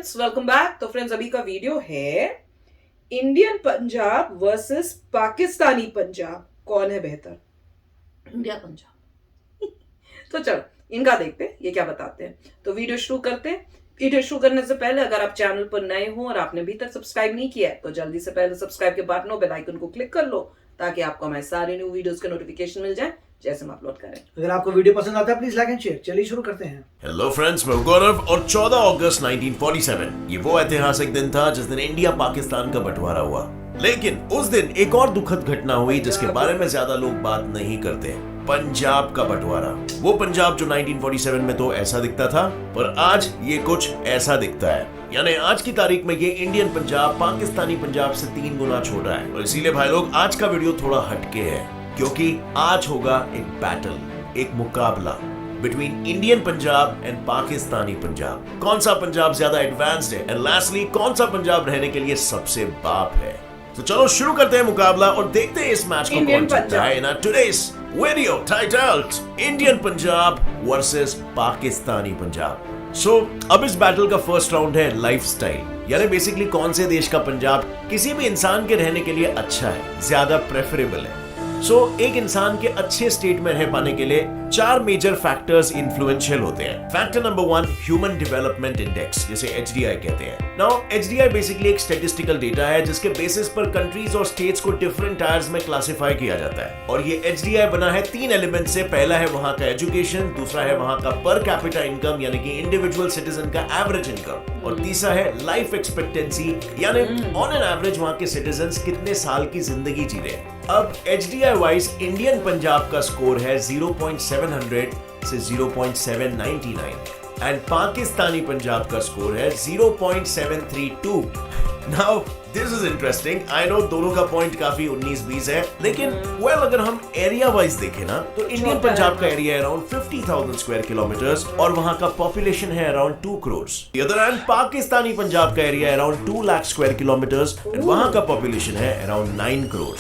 Friends, welcome back. तो friends, अभी का वीडियो है इंडियन पंजाब वर्सेस पाकिस्तानी पंजाब, कौन है बेहतर? इंडिया पंजाब। तो चलो इनका देखते हैं ये क्या बताते हैं। तो वीडियो शुरू करते हैं। वीडियो शुरू करने से पहले अगर आप चैनल पर नए हो और आपने अभी तक सब्सक्राइब नहीं किया है तो जल्दी से पहले सब्सक्राइब के बटन और बेल आइकन को क्लिक कर लो ताकि आपको हमारे सारे न्यू वीडियोस के नोटिफिकेशन मिल जाए जैसे हम अपलोड करें। अगर आपको वीडियो पसंद आता है प्लीज लाइक एंड शेयर। चलिए शुरू करते हैं। हेलो फ्रेंड्स, मैं गौरव और 14 अगस्त 1947 ये वो ऐतिहासिक दिन था जिस दिन इंडिया पाकिस्तान का बंटवारा हुआ। लेकिन उस दिन एक और दुखद घटना हुई जिसके बारे में ज्यादा लोग बात नहीं करते। पंजाब का बंटवारा। वो पंजाब जो 1947 में तो ऐसा दिखता था, पर आज ये कुछ ऐसा दिखता है। यानी आज की तारीख में ये इंडियन पंजाब पाकिस्तानी पंजाब से 3 गुना छोटा है। और इसीलिए भाई लोग आज का वीडियो थोड़ा हटके है, क्योंकि आज होगा एक बैटल, एक मुकाबला between Indian Punjab and Pakistani Punjab. कौन सा पंजाब ज्यादा एडवांस्ड है, एंड लास्टली कौन सा पंजाब रहने के लिए सबसे बाप है। तो चलो शुरू करते हैं मुकाबला और देखते हैं इस मैच को कौन जीतता है। ना today's video titled Indian Punjab versus Pakistani Punjab. So अब इस बैटल का फर्स्ट राउंड है लाइफस्टाइल, यानी बेसिकली कौन से देश का पंजाब किसी भी इंसान के रहने के लिए अच्छा है, ज्यादा प्रेफरेबल है। एक इंसान के अच्छे स्टेट में रह पाने के लिए 4 मेजर फैक्टर्स इन्फ्लुएंशियल होते हैं। Factor number 1, human development index, जिसे HDI कहते हैं। नाउ HDI बेसिकली एक स्टैटिस्टिकल डेटा है जिसके बेसिस पर कंट्रीज और स्टेट्स को डिफरेंट टायर्स में क्लासिफाई किया जाता है। और ये HDI बना है 3 एलिमेंट से। पहला है वहां का एजुकेशन, दूसरा है वहां का पर कैपिटा इनकम यानी कि इंडिविजुअल सिटीजन का एवरेज इनकम, और तीसरा है लाइफ एक्सपेक्टेंसी यानी ऑन एन एवरेज वहां के सिटीजन्स कितने साल की जिंदगी जी रहे हैं। अब HDI वाइज इंडियन पंजाब का स्कोर है 0.700 से 0.799 एंड पाकिस्तानी पंजाब का स्कोर है 0.732। Now this is interesting. I know दोनों का पॉइंट काफी 19-20 है, लेकिन अगर हम एरिया वाइज देखें ना तो इंडियन पंजाब का एरिया है अराउंड 50,000 स्क्वायर किलोमीटर्स और वहां का पॉपुलेशन है around 2 crore. Other hand Pakistani Punjab का एरिया है around 2 lakh square kilometres and वहां का पॉपुलेशन है around 9 crore.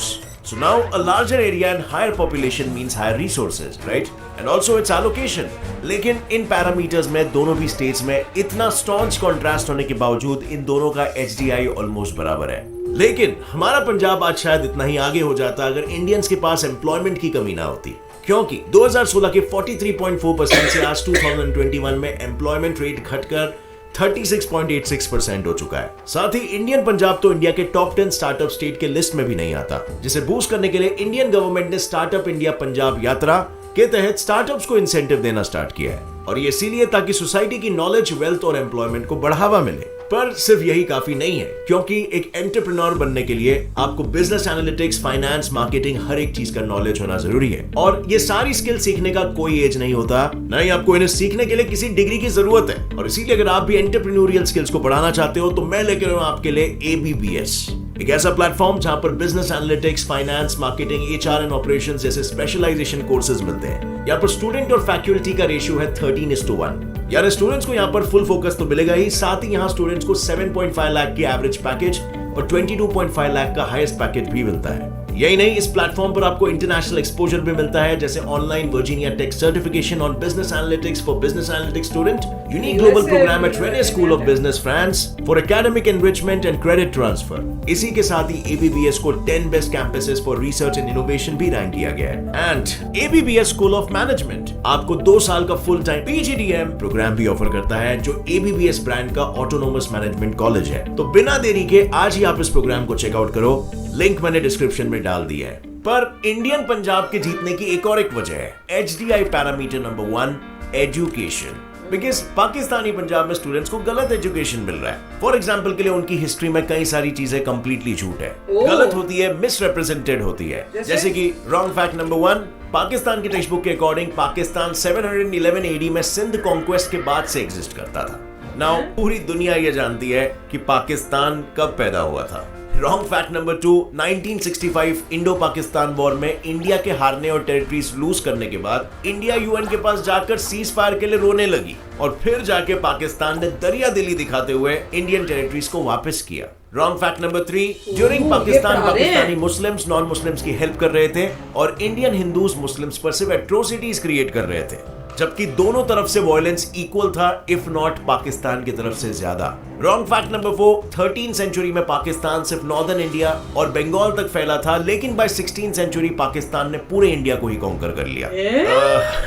So now a larger area and higher population means higher resources, right? And also its allocation. लेकिन इन पैरामीटर्स में दोनों भी स्टेट्स में इतना स्टॉन्च कॉन्ट्रास्ट होने के बावजूद इन दोनों का HDI ऑलमोस्ट बराबर है। लेकिन हमारा पंजाब आज शायद इतना ही आगे हो जाता अगर इंडियंस के पास एम्प्लॉयमेंट की कमी ना होती, क्योंकि 2016 के 43.4% से आज 2021 में एम्प्लॉयमेंट रेट घटकर 36.86% हो चुका है। साथ ही इंडियन पंजाब तो इंडिया के टॉप 10 स्टार्टअप स्टेट के लिस्ट में भी नहीं आता, जिसे बूस्ट करने के लिए इंडियन गवर्नमेंट ने स्टार्टअप इंडिया पंजाब यात्रा के तहत स्टार्टअप्स को इंसेंटिव देना स्टार्ट किया है। और ये इसीलिए ताकि सोसाइटी की नॉलेज, वेल्थ और एम्प्लॉयमेंट को बढ़ावा मिले। पर सिर्फ यही काफी नहीं है, क्योंकि एक एंटरप्रेन्योर बनने के लिए आपको बिजनेस एनालिटिक्स, फाइनेंस, मार्केटिंग हर एक चीज का नॉलेज होना जरूरी है। और ये सारी स्किल सीखने का कोई एज नहीं होता, ना ही आपको इन्हें सीखने के लिए किसी डिग्री की जरूरत है। और इसीलिए अगर आप भी एंटरप्रेन्योरियल स्किल्स को बढ़ाना चाहते हो तो मैं लेकर आऊं आपके लिए ABBS, एक ऐसा प्लेटफॉर्म जहां पर business analytics, finance, marketing, HR and operations जैसे स्पेशलाइजेशन कोर्सेज मिलते हैं। यहाँ पर स्टूडेंट और फैकल्टी का रेशियो है 13:1। यार स्टूडेंट्स को यहाँ पर फुल फोकस तो मिलेगा ही, साथ ही यहाँ स्टूडेंट्स को 7.5 लाख की एवरेज पैकेज और 22.5 लाख का हाईएस्ट पैकेज भी मिलता है। यही नहीं, इस प्लेटफॉर्म पर आपको इंटरनेशनल एक्सपोजर भी मिलता है, जैसे online Virginia Tech certification on business analytics for business analytics student, unique global program at Rennes school of business France for academic enrichment and credit transfer. इसी के साथ ही ABBS को 10 best campuses for research and innovation भी rank किया गया है। And ABBS school of management आपको 2 साल का फुल टाइम PGDM प्रोग्राम भी ऑफर करता है, जो ABBS ब्रांड का ऑटोनोमस मैनेजमेंट कॉलेज है। तो बिना देरी के आज ही आप इस प्रोग्राम को चेकआउट करो, लिंक मैंने डिस्क्रिप्शन में डाल दिया है। पर इंडियन पंजाब के जीतने की एक और एक वजह है HDI parameter number 1, education. Because Pakistani Punjab में स्टूडेंट्स को गलत एजुकेशन मिल रहा है। फॉर एग्जाम्पल के लिए उनकी हिस्ट्री में कई सारी चीजें कंप्लीटली झूठ है, गलत होती है, मिसरिप्रेजेंटेड होती है। जैसे कि रॉन्ग फैक्ट नंबर 1, पाकिस्तान की टेक्स्ट बुक के अकॉर्डिंग पाकिस्तान 711 AD में सिंध कॉन्क्वेस्ट के बाद से एग्जिस्ट करता था। नाउ पूरी दुनिया ये जानती है कि पाकिस्तान कब पैदा हुआ था। Wrong fact number 2, 1965 Indo Pakistan war में इंडिया के हारने और टेरिटरीज लूज करने के बाद इंडिया UN के पास जाकर सीज फायर के लिए रोने लगी और फिर जाके पाकिस्तान ने दरिया दिली दिखाते हुए इंडियन टेरिटरीज को वापस किया। Wrong fact number 3, during Pakistan Pakistani Muslims non Muslims की हेल्प कर रहे थे और इंडियन हिंदूज मुस्लिम्स पर सिर्फ एट्रोसिटीज क्रिएट कर रहे थे। जबकि दोनों तरफ से वायलेंस इक्वल था, इफ नॉट पाकिस्तान की तरफ से ज्यादा। Wrong fact number 4, 13th century में पाकिस्तान सिर्फ नॉर्दर्न इंडिया और बंगाल तक फैला था, लेकिन बाय 16th सेंचुरी पाकिस्तान ने पूरे इंडिया को ही कॉन्कर कर लिया।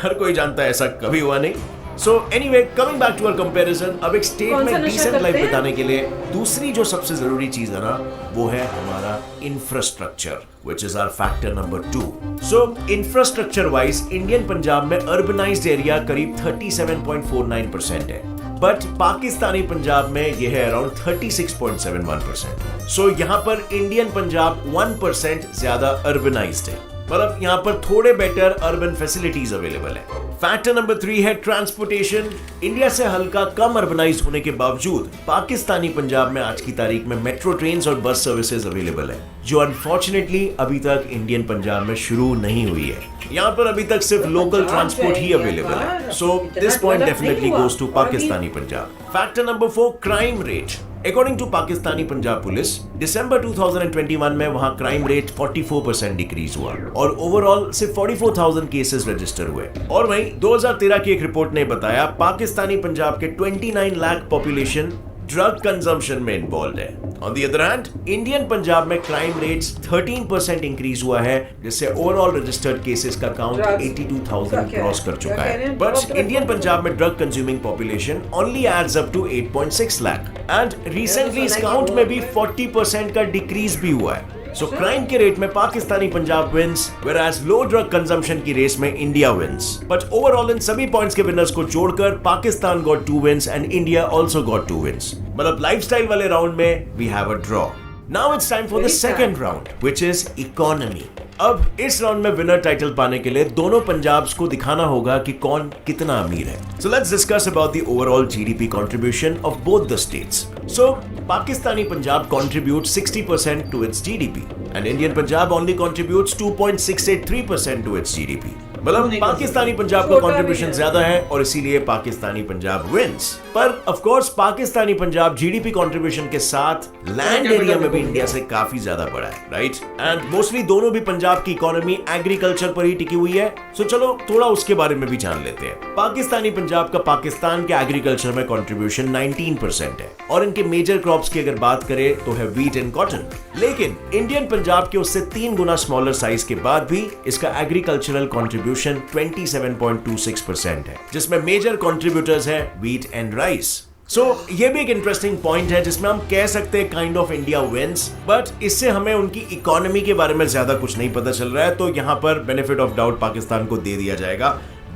हर कोई जानता है ऐसा कभी हुआ नहीं। So anyway, coming back to our comparison, अब एक स्टेट में डिसेंट लाइफ बिताने के लिए दूसरी जो सबसे जरूरी चीज है ना, वो है हमारा infrastructure, which is our factor number 2. So, infrastructure wise, Indian Punjab में अर्बनाइज्ड एरिया करीब 37.49% है, बट पाकिस्तानी पंजाब में यह है अराउंड 36.71%. सो यहाँ पर इंडियन पंजाब 1% ज्यादा अर्बनाइज्ड है, मतलब यहाँ पर थोड़े बेटर अर्बन फैसिलिटीज अवेलेबल है। फैक्टर नंबर 3 है ट्रांसपोर्टेशन। इंडिया से हल्का कम अर्बनाइज होने के बावजूद पाकिस्तानी पंजाब में आज की तारीख में मेट्रो ट्रेन्स और बस सर्विसेज अवेलेबल है, जो अनफॉर्चुनेटली अभी तक इंडियन पंजाब में शुरू नहीं हुई है। यहाँ पर अभी तक सिर्फ लोकल ट्रांसपोर्ट ही अवेलेबल है। So this point definitely goes to Pakistani Punjab. Factor number 4, crime rate. According to Pakistani Punjab police, दिसंबर 2021 में वहां क्राइम रेट 44% डिक्रीज हुआ और ओवरऑल सिर्फ 44,000 केसेस रजिस्टर हुए। और वहीं 2013 की एक रिपोर्ट ने बताया पाकिस्तानी पंजाब के 29 लाख पॉपुलेशन ड्रग कंजम्पशन में इन्वॉल्व है। On the other hand, Indian Punjab में क्राइम रेट्स 13% इंक्रीज हुआ है, जिससे ओवरऑल रजिस्टर्ड केसेस का काउंट 82,000 क्रॉस कर चुका है। बट इंडियन पंजाब में drug consuming population only adds up to 8.6 lakh and recently इस काउंट में भी 40% का डिक्रीज भी हुआ है। सो क्राइम के रेट में Pakistani Punjab wins, whereas low drug consumption की रेस में इंडिया विंस। बट ओवरऑल इन सभी पॉइंट्स के विनर्स को जोड़कर Pakistan got 2 wins and India also got 2 wins. मतलब लाइफस्टाइल वाले राउंड में we have a draw. Now it's time for the second round, which is economy. अब इस राउंड में विनर टाइटल पाने के लिए दोनों पंजाब्स को दिखाना होगा कि कौन कितना अमीर है। So let's discuss about the overall GDP contribution of both the states. So Pakistani Punjab contributes 60% to its GDP and Indian Punjab only contributes 2.683% to its GDP. मतलब पाकिस्तानी पंजाब का कंट्रीब्यूशन ज्यादा है और इसीलिए पाकिस्तानी पंजाब विंस। पर of course Pakistani Punjab GDP contribution के साथ land area में भी इंडिया से काफी ज्यादा बड़ा है, राइट? एंड मोस्टली दोनों भी पंजाब की इकोनॉमी एग्रीकल्चर पर ही टिकी हुई है। सो चलो थोड़ा उसके बारे में भी जान लेते हैं। पाकिस्तानी पंजाब का पाकिस्तान के एग्रीकल्चर में कंट्रीब्यूशन 19% है और इनके मेजर क्रॉप्स की अगर बात करें तो है व्हीट एंड कॉटन। लेकिन इंडियन पंजाब के उससे 3 गुना स्मॉलर साइज के बाद भी इसका एग्रीकल्चरल कंट्रीब्यूशन 27.26% है, जिसमें मेजर कंट्रीब्यूटर्स है व्हीट एंड राइस। सो ये भी एक इंटरेस्टिंग पॉइंट है जिसमें हम कह सकते हैं kind of India wins, but इससे हमें उनकी इकोनॉमी के बारे में ज्यादा कुछ नहीं पता चल रहा है, तो यहाँ पर बेनिफिट ऑफ डाउट पाकिस्तान को दे दिया जाएगा।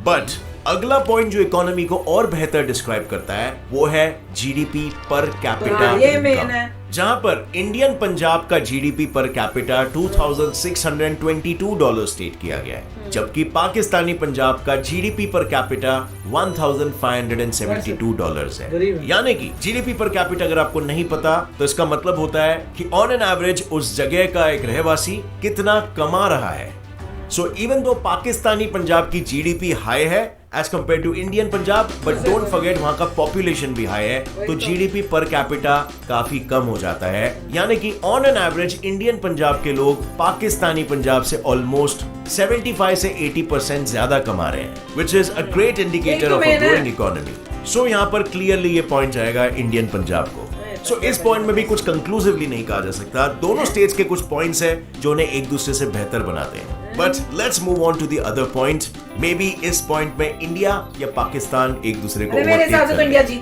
बट अगला पॉइंट जो इकोनॉमी को और बेहतर डिस्क्राइब करता है वो है जीडीपी पर कैपिटा इनकम, जहां पर इंडियन पंजाब का जीडीपी पर कैपिटा $2,622 स्टेट किया गया है, जबकि पाकिस्तानी पंजाब का जीडीपी पर कैपिटा $1,572 है। यानी कि जीडीपी पर कैपिटा अगर आपको नहीं पता तो इसका मतलब होता है कि ऑन एन एवरेज उस जगह का एक रहवासी कितना कमा रहा है। So even though Pakistani Punjab की जीडीपी हाई है as compare to Indian Punjab, but don't forget वहां का पॉपुलेशन भी हाई है, तो जीडीपी पर कैपिटा काफी कम हो जाता है। यानी कि on an average Indian Punjab के लोग पाकिस्तानी पंजाब से ऑलमोस्ट 75 से 80% ज्यादा कमा रहे हैं, which is a great indicator of a growing economy. So यहाँ पर क्लियरली ये पॉइंट जाएगा इंडियन पंजाब को। सो इस पॉइंट में भी कुछ कंक्लूसिवली नहीं कहा जा सकता, दोनों स्टेट्स के कुछ पॉइंट्स हैं जो उन्हें एक दूसरे से बेहतर बनाते हैं। But let's move on to the other point. Maybe इस पॉइंट में इंडिया या पाकिस्तान एक दूसरे को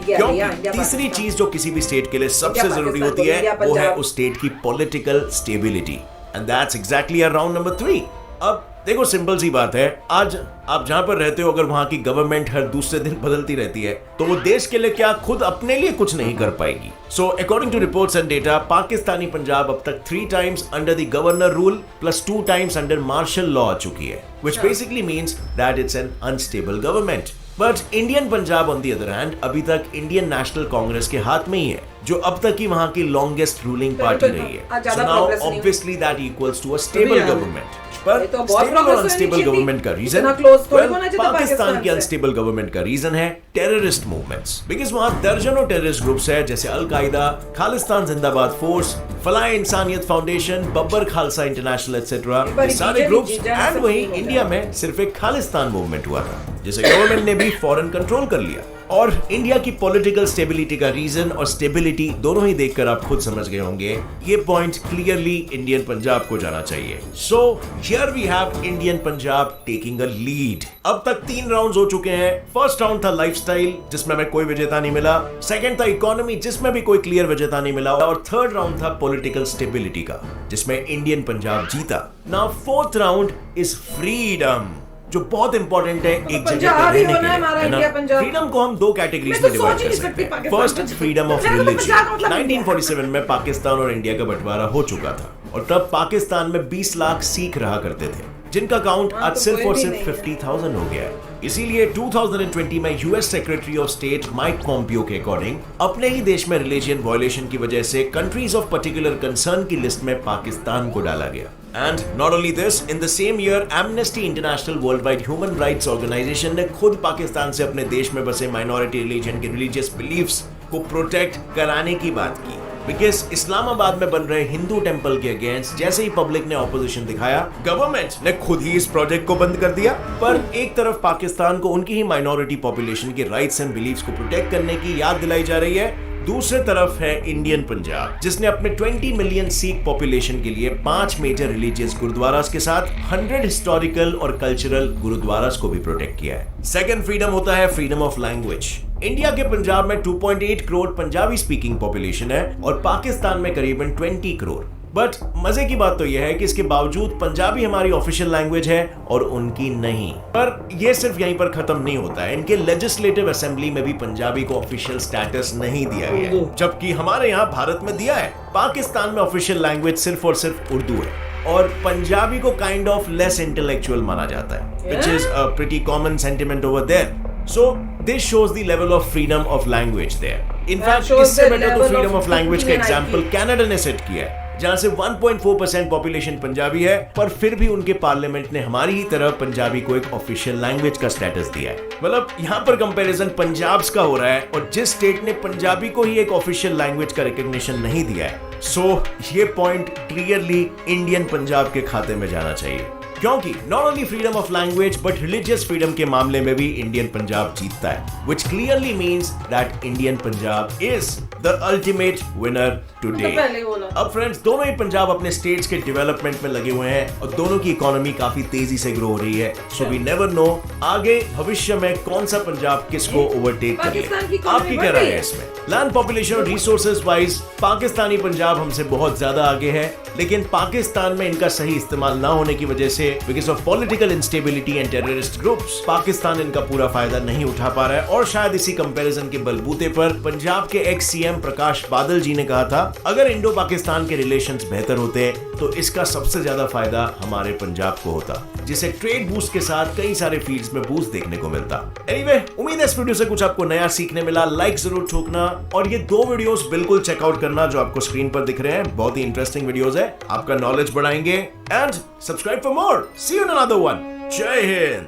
क्योंकि तीसरी चीज जो किसी भी स्टेट के लिए सबसे जरूरी होती है वो है उस स्टेट की political stability, and that's exactly round number 3। अब देखो सिंपल सी बात है, आज आप जहां पर रहते हो अगर वहां की गवर्नमेंट हर दूसरे दिन बदलती रहती है तो वो देश के लिए क्या खुद अपने लिए कुछ नहीं कर पाएगी। So according to reports and data, Pakistani Punjab अब तक 3 times under the governor rule plus 2 times under martial law आ चुकी है, which basically means that it's an unstable government. But Indian Punjab on the other hand अभी तक इंडियन नेशनल कांग्रेस के हाथ में ही है, जो अब तक की वहां की लॉन्गेस्ट रूलिंग पार्टी रही है। So now obviously that equals to a stable government. पर स्टेबल और अनस्टेबल गवर्नमेंट का रीजन, पाकिस्तान की अनस्टेबल गवर्नमेंट का रीजन है टेररिस्ट मूवमेंट्स, बिकॉज वहां दर्जनों टेररिस्ट ग्रुप्स है जैसे अल कायदा, खालिस्तान जिंदाबाद फोर्स, फलाह इंसानियत foundation, Babbar Khalsa international etcetera, सारे ग्रुप्स। एंड वहीं इंडिया में सिर्फ एक खालिस्तान मूवमेंट हुआ था जिसे गवर्नमेंट ने भी फौरन कंट्रोल कर लिया। और इंडिया की पॉलिटिकल स्टेबिलिटी का रीजन और स्टेबिलिटी दोनों ही देखकर आप खुद समझ गए होंगे, ये पॉइंट क्लियरली इंडियन पंजाब को जाना चाहिए। So here we have Indian Punjab taking a lead. अब तक 3 राउंड्स हो चुके हैं। फर्स्ट राउंड था लाइफस्टाइल, जिसमें हमें कोई विजेता नहीं मिला। सेकंड था इकोनॉमी, जिसमें भी कोई क्लियर विजेता नहीं मिला। और थर्ड राउंड था पॉलिटिकल स्टेबिलिटी का, जिसमें इंडियन पंजाब जीता। Now fourth round is freedom, जो बहुत इंपॉर्टेंट है एक जगह पर रहने के लिए, है ना। फ्रीडम को हम 2 कैटेगरीज में डिवाइड कर सकते हैं। First freedom of religion. 1947 में पाकिस्तान और इंडिया का बंटवारा हो चुका था और तब पाकिस्तान में 20 लाख सिख रहा करते थे, जिनका काउंट आज सिर्फ और सिर्फ 50,000 हो गया है। इसीलिए 2020 में US secretary of state Mike Pompeo के अकॉर्डिंग अपने ही देश में रिलीजियन वायलेशन की वजह से कंट्रीज ऑफ पर्टिकुलर कंसर्न की लिस्ट में पाकिस्तान को डाला गया। And not only this, in the same year, Amnesty International Worldwide Human Rights Organization ने खुद पाकिस्तान से अपने देश में बसे माइनॉरिटी रिलीजन के रिलीजियस बिलीफ्स को प्रोटेक्ट कराने की बात की। बिकॉज इस्लामाबाद में बन रहे हिंदू टेंपल के अगेंस्ट जैसे ही पब्लिक ने ऑपोजिशन दिखाया, गवर्नमेंट ने खुद ही इस प्रोजेक्ट को बंद कर दिया। पर एक तरफ पाकिस्तान को उनकी ही माइनॉरिटी पॉपुलेशन के राइट्स एंड बिलीफ्स को प्रोटेक्ट करने की याद दिलाई जा रही है। दूसरे तरफ है इंडियन पंजाब, जिसने अपने 20 मिलियन सिख पॉपुलेशन के लिए 5 मेजर रिलीजियस गुरुद्वारास के साथ 100 हिस्टोरिकल और कल्चरल गुरुद्वारास को भी प्रोटेक्ट किया है। सेकंड फ्रीडम होता है फ्रीडम ऑफ लैंग्वेज। इंडिया के पंजाब में 2.8 करोड़ पंजाबी स्पीकिंग पॉपुलेशन है और पाकिस्तान में करीबन 20 करोड़। बट मजे की बात तो यह है कि इसके बावजूद पंजाबी हमारी ऑफिशियल लैंग्वेज है और उनकी नहीं। पर यह सिर्फ यहीं पर खत्म नहीं होता है, इनके लेजिस्लेटिव असेंबली में भी पंजाबी को ऑफिशियल स्टेटस नहीं दिया गया है, जबकि हमारे यहाँ भारत में दिया है। पाकिस्तान में ऑफिशियल लैंग्वेज सिर्फ और सिर्फ उर्दू है और पंजाबी को काइंड ऑफ लेस इंटेलेक्चुअल माना जाता है, which is a pretty common sentiment over there. So this shows the level of freedom of language there. In fact, इससे बेटर तो freedom of language का एग्जांपल कनाडा ने सेट किया है, जहां से 1.4% पॉपुलेशन पंजाबी है, पर फिर भी उनके पार्लियामेंट ने हमारी ही तरह पंजाबी को एक ऑफिशियल लैंग्वेज का स्टेटस दिया है। मतलब यहाँ पर कंपैरिजन पंजाब का हो रहा है और जिस स्टेट ने पंजाबी को ही एक ऑफिशियल लैंग्वेज का रिकॉग्निशन नहीं दिया है। सो ये पॉइंट क्लियरली इंडियन पंजाब के खाते में जाना चाहिए, क्योंकि not only freedom of language but religious freedom के मामले में भी इंडियन पंजाब जीतता है, which clearly means that Indian Punjab is the ultimate winner today. अब फ्रेंड्स, दोनों ही पंजाब अपने स्टेट्स के डेवलपमेंट में लगे हुए हैं और दोनों की इकोनॉमी काफी तेजी से ग्रो हो रही है। सो वी नेवर नो आगे भविष्य में कौन सा पंजाब किसको ओवरटेक कर ले। आपकी क्या राय है इसमें? लैंड पॉपुलेशन और रिसोर्सेज वाइज पाकिस्तानी पंजाब हमसे बहुत ज्यादा आगे है, लेकिन पाकिस्तान में इनका सही इस्तेमाल ना होने की वजह से because of political instability and terrorist groups Pakistan इनका पूरा फायदा नहीं उठा पा रहा है। और शायद इसी कंपैरिजन के बलबूते पर पंजाब के एक्स सीएम प्रकाश बादल जी ने कहा था, अगर इंडो पाकिस्तान के रिलेशंस बेहतर होते तो इसका सबसे ज्यादा फायदा हमारे पंजाब को होता, जिसे ट्रेड बूस्ट के साथ कई सारे फील्ड्स में बूस्ट देखने को मिलता। एनीवे, उम्मीद है इस वीडियो से कुछ आपको नया सीखने मिला। लाइक जरूर ठोकना और ये 2 वीडियोस बिल्कुल चेकआउट करना जो आपको स्क्रीन पर दिख रहे हैं, बहुत ही इंटरेस्टिंग वीडियोस है, आपका नॉलेज बढ़ाएंगे। And subscribe for more. See you in another one. जय हिंद।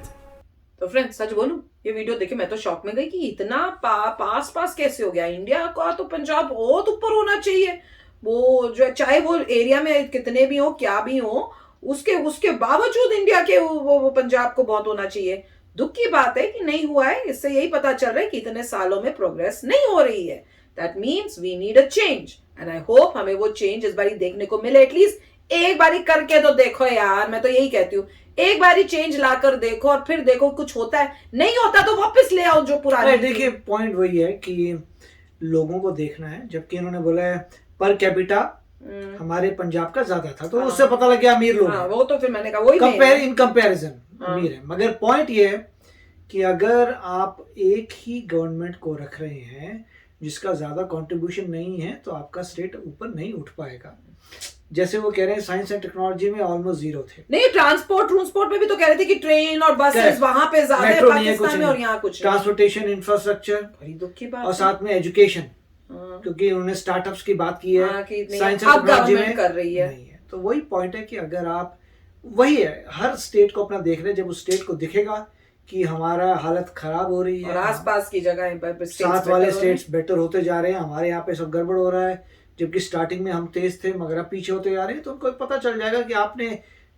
तो फ्रेंड्स, सच बोलूं, ये वीडियो देखे मैं तो शॉक में गई कि इतना पास कैसे हो गया। इंडिया का तो पंजाब बहुत ऊपर होना चाहिए। वो जो चाहे वो एरिया में कितने भी हो, क्या भी हो, उसके बावजूद इंडिया के वो पंजाब को बहुत होना चाहिए। दुख की बात है कि नहीं हुआ है। इससे यही पता चल रहा है कि इतने सालों में प्रोग्रेस नहीं हो रही है। That means we need a change and I hope हमें वो चेंज इस बारी देखने को मिले। एटलीस्ट एक बारी करके तो देखो यार, मैं तो यही कहती हूँ, एक बारी चेंज लाकर देखो और फिर देखो कुछ होता है। नहीं होता तो वापस ले आओ जो पुराने। देखिए, पॉइंट वही है कि लोगों को देखना है, जबकि इन्होंने बोला है पर कैपिटा हमारे पंजाब का ज्यादा था, तो उससे पता लग गया अमीर लोग। वो तो फिर मैंने कहा वही इन कंपैरिजन अमीर है। मगर पॉइंट ये है कि अगर आप एक ही गवर्नमेंट को रख रहे हैं जिसका ज्यादा कंट्रीब्यूशन नहीं है, तो आपका स्टेट ऊपर नहीं उठ पाएगा। जैसे वो कह रहे हैं साइंस एंड टेक्नोलॉजी में ऑलमोस्ट 0 थे। नहीं, ट्रांसपोर्ट में भी तो कह रहे थे कि ट्रेन और बसेस वहां पे ज्यादा है पाकिस्तान में और यहाँ कुछ ट्रांसपोर्टेशन इंफ्रास्ट्रक्चर, बड़ी दुख की बात, और साथ में एजुकेशन, क्योंकि उन्होंने स्टार्टअप्स की बात की है, साइंस एंड टेक्नोलॉजी में कर रही है। नहीं है। तो वही पॉइंट है कि अगर आप वही है, हर स्टेट को अपना देख रहे हैं, जब उस स्टेट को दिखेगा कि हमारा हालत खराब हो रही है और आसपास की जगह साथ वाले स्टेट्स बेटर होते जा रहे हैं, हमारे यहाँ पे सब गड़बड़ हो रहा है, जबकि स्टार्टिंग में हम तेज थे मगर अब पीछे होते जा रहे हैं, तो उनको पता चल जाएगा कि आपने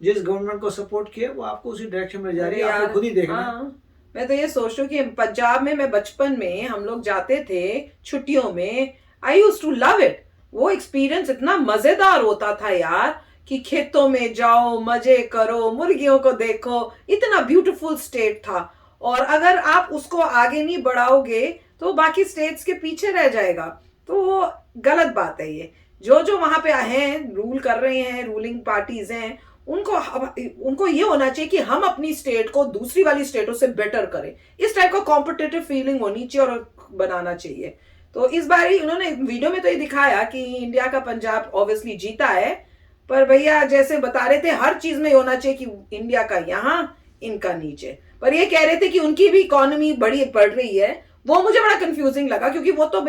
जिस गवर्नमेंट को सपोर्ट किया वो आपको उसी डायरेक्शन में जा रही है। आपको खुद ही देखना। मैं तो ये सोच रही हूँ कि पंजाब में मैं बचपन में हम लोग जाते थे छुट्टियों में, आई यूज टू लव इट। वो एक्सपीरियंस इतना मजेदार होता था यार, कि खेतों में जाओ, मजे करो, मुर्गियों को देखो, इतना ब्यूटीफुल स्टेट था। और अगर आप उसको आगे नहीं बढ़ाओगे तो बाकी स्टेट्स के पीछे रह जाएगा। तो वो गलत बात है। ये जो जो वहां पे हैं, रूल कर रहे हैं, रूलिंग पार्टीज हैं, उनको ये होना चाहिए कि हम अपनी स्टेट को दूसरी वाली स्टेटों से बेटर करें। इस टाइप का कॉम्पिटिटिव फीलिंग होनी चाहिए और बनाना चाहिए। तो इस बार ही उन्होंने वीडियो में तो ये दिखाया कि इंडिया का पंजाब ऑब्वियसली जीता है, पर भैया जैसे बता रहे थे हर चीज में होना चाहिए कि इंडिया का यहाँ, इनका नीचे। पर ये कह रहे थे कि उनकी भी इकोनॉमी बढ़ रही है। वो मुझे बड़ा कंफ्यूजिंग लगा, क्योंकि वो तो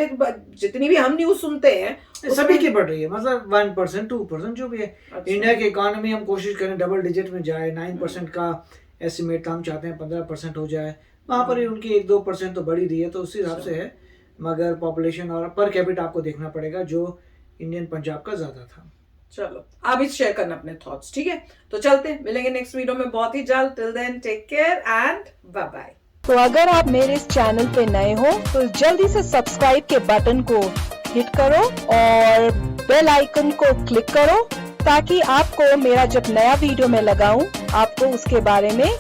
जितनी भी हम न्यूज सुनते हैं सभी की बढ़ रही है, मतलब 1% 2% जो भी है। अच्छा। इंडिया की इकोनॉमी हम कोशिश करें डबल डिजिट में जाए, 9% का एस्टिमेट हम चाहते हैं 15% हो जाए। वहाँ पर ही उनकी 1-2% तो बढ़ ही रही है, तो उसी हिसाब से है। मगर पॉपुलेशन और पर कैपिटा आपको देखना पड़ेगा, जो इंडियन पंजाब का ज्यादा था। चलो आप भी शेयर करना अपने थॉट्स, ठीक है? तो चलते, मिलेंगे नेक्स्ट वीडियो में बहुत ही जल्द। Till then take care and bye bye. तो अगर आप मेरे इस चैनल पे नए हो तो जल्दी से सब्सक्राइब के बटन को हिट करो और बेल आइकन को क्लिक करो, ताकि आपको मेरा जब नया वीडियो मैं लगाऊं आपको उसके बारे में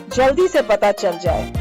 जल्दी से पता चल जाए।